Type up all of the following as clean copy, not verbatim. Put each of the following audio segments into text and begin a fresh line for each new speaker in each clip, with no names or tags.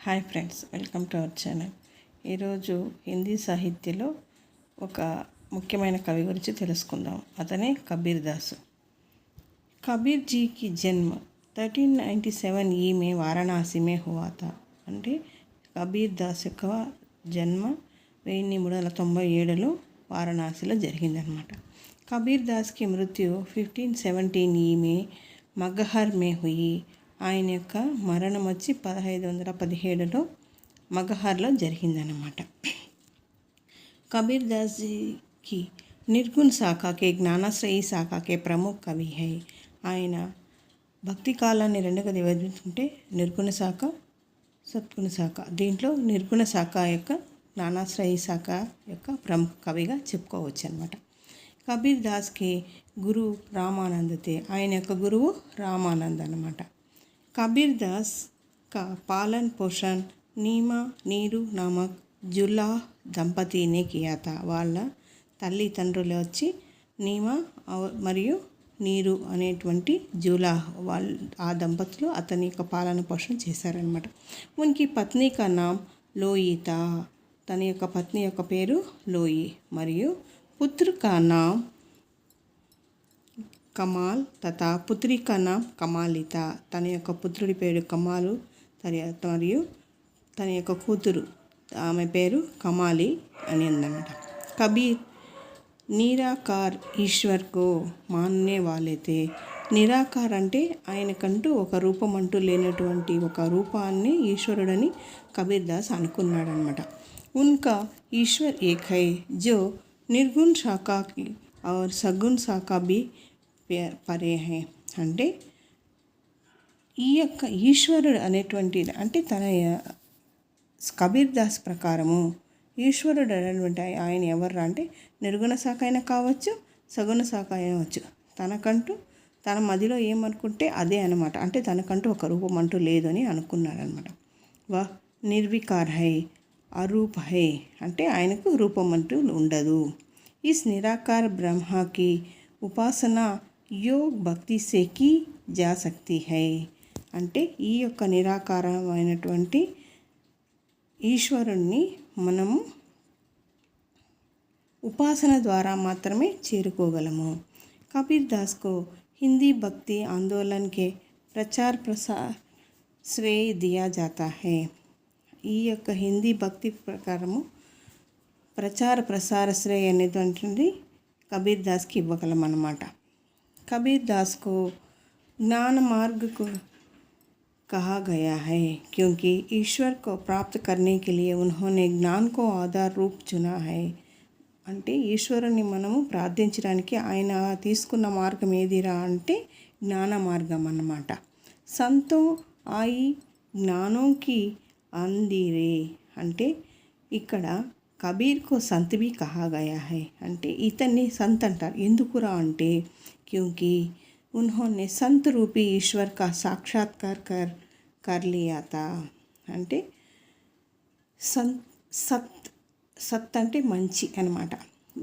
Hi friends, welcome to our channel. ఈరోజు హిందీ సాహిత్యంలో ఒక ముఖ్యమైన కవి గురించి తెలుసుకుందాం. అతనే కబీర్ దాస్. కబీర్ జీ కి జన్మ 1397 ఈ మే వారణాసి మే హువా థా. అంటే కబీర్ దాస్ యొక్క జన్మ 1397లో వారణాసిలో జరిగిందనమాట. కబీర్ దాస్కి మృత్యు 1517 ఈ మే మగహర్ మే హుయి. ఆయన యొక్క మరణం వచ్చి 1517లో మగహర్లో జరిగిందన్నమాట. కబీర్ దాస్ జీకి నిర్గుణ శాఖకే జ్ఞానాశ్రయి శాఖకే ప్రముఖ కవి హై. ఆయన భక్తి కాలాన్ని రెండుగా విభజించుకుంటే నిర్గుణ శాఖ, సద్గుణ శాఖ. దీంట్లో నిర్గుణ శాఖ యొక్క జ్ఞానాశ్రయి శాఖ యొక్క ప్రముఖ కవిగా చెప్పుకోవచ్చు అనమాట. కబీర్ దాస్కి గురు రామానంద్ తే. ఆయన యొక్క గురువు రామానంద్ అనమాట. కబీర్ దాస్ का पालन पोषण नीमा नीरू नामक जुला దంపతి నే కియా థా. వాళ్ళ తల్లిదండ్రులు వచ్చి నీమా మరియు నీరు అనేటువంటి జూలా ఆ దంపతులు అతని యొక్క పాలన పోషణ చేశారనమాట. ఉనికి పత్ని కా నామ్ లోయి థా. తన యొక్క పత్ని యొక్క పేరు లోయి. మరియు పుత్ర కా నామ్ కమాల్ తథా పుత్రి కా నామ్ కమాలిత. తన యొక్క పుత్రుడి పేరు కమాలు మరియు తన యొక్క కూతురు ఆమె పేరు కమాలి అని ఉందన్నమాట. కబీర్ నిరాకార్ ఈశ్వర్ కో మాన్నే వాలేతే. నిరాకార్ అంటే ఆయనకంటూ ఒక రూపం అంటూ లేనటువంటి ఒక రూపాన్ని ఈశ్వరుడని కబీర్ దాస్ అనుకున్నాడనమాట. ఉన్కా ఈశ్వర్ ఏక్ హై జో నిర్గుణ శాఖకి और సగుణ శాఖ भी పరే హై. అంటే ఈ యొక్క ఈశ్వరుడు అనేటువంటి అంటే తన కబీర్ దాస్ ప్రకారము ఈశ్వరుడు అనేటువంటి ఆయన ఎవరు అంటే నిర్గుణ శాఖ అయినా కావచ్చు, సగుణ శాఖ అయినవచ్చు. తనకంటూ తన మదిలో ఏమనుకుంటే అదే అనమాట. అంటే తనకంటూ ఒక రూపం అంటూ లేదు అని అనుకున్నాడనమాట. వా నిర్వికార్ హై అరూప హై. అంటే ఆయనకు రూపం అంటూ ఉండదు. ఇస్ నిరాకార బ్రహ్మకి ఉపాసన యోగ్ భక్తి సే కీ జా సక్తి హై. అంటే ఈ యొక్క నిరాకారమైనటువంటి ఈశ్వరుణ్ణి మనము ఉపాసన ద్వారా మాత్రమే చేరుకోగలము. కబీర్ దాస్ को हिंदी भक्ति आंदोलन के प्रचार प्रसार श्रेय दिया जाता है. ఈ యొక్క హిందీ భక్తి ప్రకారము ప్రచార ప్రసార శ్రేయ అనేటువంటిది కబీర్ దాస్కి ఇవ్వగలం అన్నమాట. कबीर दास को ज्ञान मार्ग को कहा गया है क्योंकि ईश्वर को प्राप्त करने के लिए उन्होंने ज्ञान को आधार रूप चुना है. అంటే ఈశ్వరుని మనము ప్రార్థించడానికి ఆయన తీసుకున్న మార్గం ఏదిరా అంటే జ్ఞాన మార్గం అన్నమాట. సంతో ఆయి జ్ఞానంకి అందిరే. అంటే ఇక్కడ కబీర్కు సంత్ భీ కహా గయా హై. అంటే ఇతన్ని సంత్ అంటారు. ఎందుకురా అంటే क्योंकि उन्होंने संत रूपी ईश्वर का साक्षात्कार कर लिया था. అంటే సత్ అంటే మంచి అనమాట.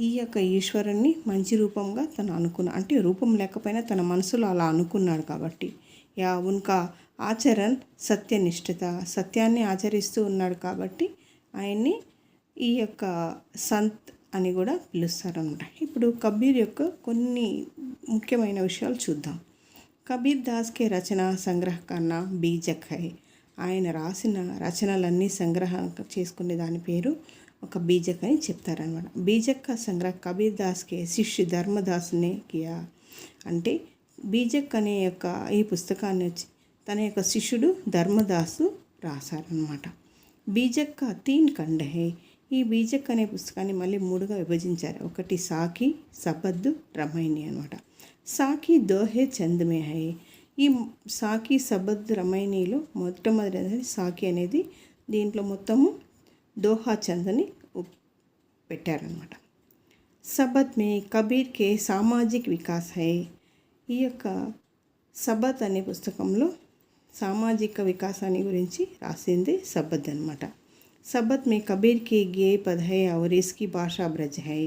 ఈ యొక్క ఈశ్వరుణ్ణి మంచి రూపంగా తను అంటే రూపం లేకపోయినా తన మనసులో అలా అనుకున్నాడు కాబట్టి. యా ఉన్కా ఆచరణ సత్యనిష్ఠత. సత్యాన్ని ఆచరిస్తూ ఉన్నాడు కాబట్టి ఆయన్ని ఈ యొక్క సంత్ అని కూడా పిలుస్తారనమాట. ఇప్పుడు కబీర్ యొక్క కొన్ని ముఖ్యమైన విషయాలు చూద్దాం. కబీర్ దాస్కే రచన సంగ్రహ కన్నా బీజక్ హై. ఆయన రాసిన రచనలన్నీ సంగ్రహం చేసుకునే దాని పేరు ఒక బీజక్ అని చెప్తారనమాట. బీజక్ కా సంగ్రహ కబీర్ దాస్కే శిష్యు ధర్మదాస్నే కియా. అంటే బీజక్ అనే యొక్క ఈ పుస్తకాన్ని వచ్చి తన యొక్క శిష్యుడు ధర్మదాసు రాశారనమాట. బీజక్ కా 3 ఖండ్ హై. ఈ బీజక్ అనే పుస్తకాన్ని మళ్ళీ 3గా విభజించారు. ఒకటి సాకి, సబద్, రమైని అనమాట. సాకి దోహే చంద్ మే హై. ఈ సాకి, సబద్, రమైనీలో మొట్టమొదటి సాకి అనేది దీంట్లో మొత్తము దోహా చంద్ అని పెట్టారనమాట. సబద్ మే కబీర్ కే సామాజిక వికాస్ హై. ఈ యొక్క సబద్ అనే పుస్తకంలో సామాజిక వికాసాన్ని గురించి రాసింది సబద్ అనమాట. సబద్ మే కబీర్ కి గే పద్ హై और इसकी భాషా బ్రజ్ హై.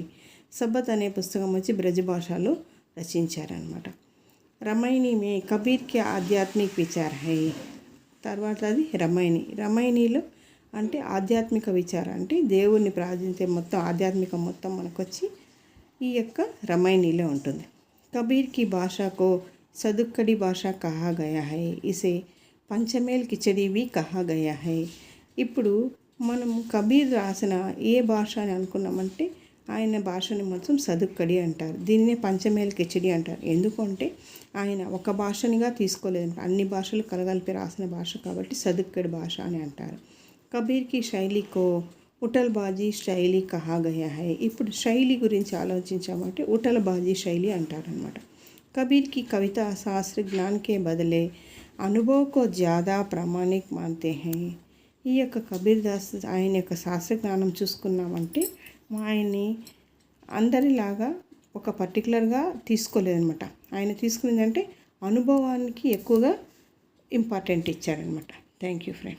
సబద్ అనే పుస్తకం వచ్చి బ్రజ్ భాషలో రచించారనమాట. రమైని మే కబీర్ కే ఆధ్యాత్మిక విచార్ హై. తర్వాత అది రమైనీలో అంటే ఆధ్యాత్మిక విచారం, అంటే దేవుణ్ణి ప్రార్థించే మొత్తం ఆధ్యాత్మిక మొత్తం మనకొచ్చి ఈ యొక్క రమైనీలో ఉంటుంది. కబీర్ की भाषा को सदुक्कड़ी भाषा कहा गया है, इसे పంచమేల్ కిచడి भी कहा गया है. ఇప్పుడు మనం కబీర్ రాసిన ఏ భాష అని అనుకున్నామంటే ఆయన భాషని మొత్తం సదుక్కడి అంటారు. దీన్నే పంచమేల్ కిచడి అంటారు. ఎందుకంటే ఆయన ఒక భాషనిగా తీసుకోలేదు, అన్ని భాషలు కలగలిపి రాసిన భాష కాబట్టి సదుక్కడి భాష అని అంటారు. కబీర్కి శైలికో ఉటల్బాజీ శైలి కహా గయా హై. ఇప్పుడు శైలి గురించి ఆలోచించామంటే ఉటల్బాజీ శైలి అంటారనమాట. కబీర్కి కవిత శాస్త్ర జ్ఞాన్కే బదలే అనుభవకో జ్యాదా ప్రామాణిక్ మాన్తే హై. ఈ యొక్క కబీర్ దాస్ ఆయన యొక్క శాస్త్ర జ్ఞానం చూసుకున్నామంటే ఆయన్ని అందరిలాగా ఒక పర్టికులర్గా తీసుకోలేదనమాట. ఆయన తీసుకునేదంటే అనుభవానికి ఎక్కువగా ఇంపార్టెంట్ ఇచ్చారనమాట. Thank you friends.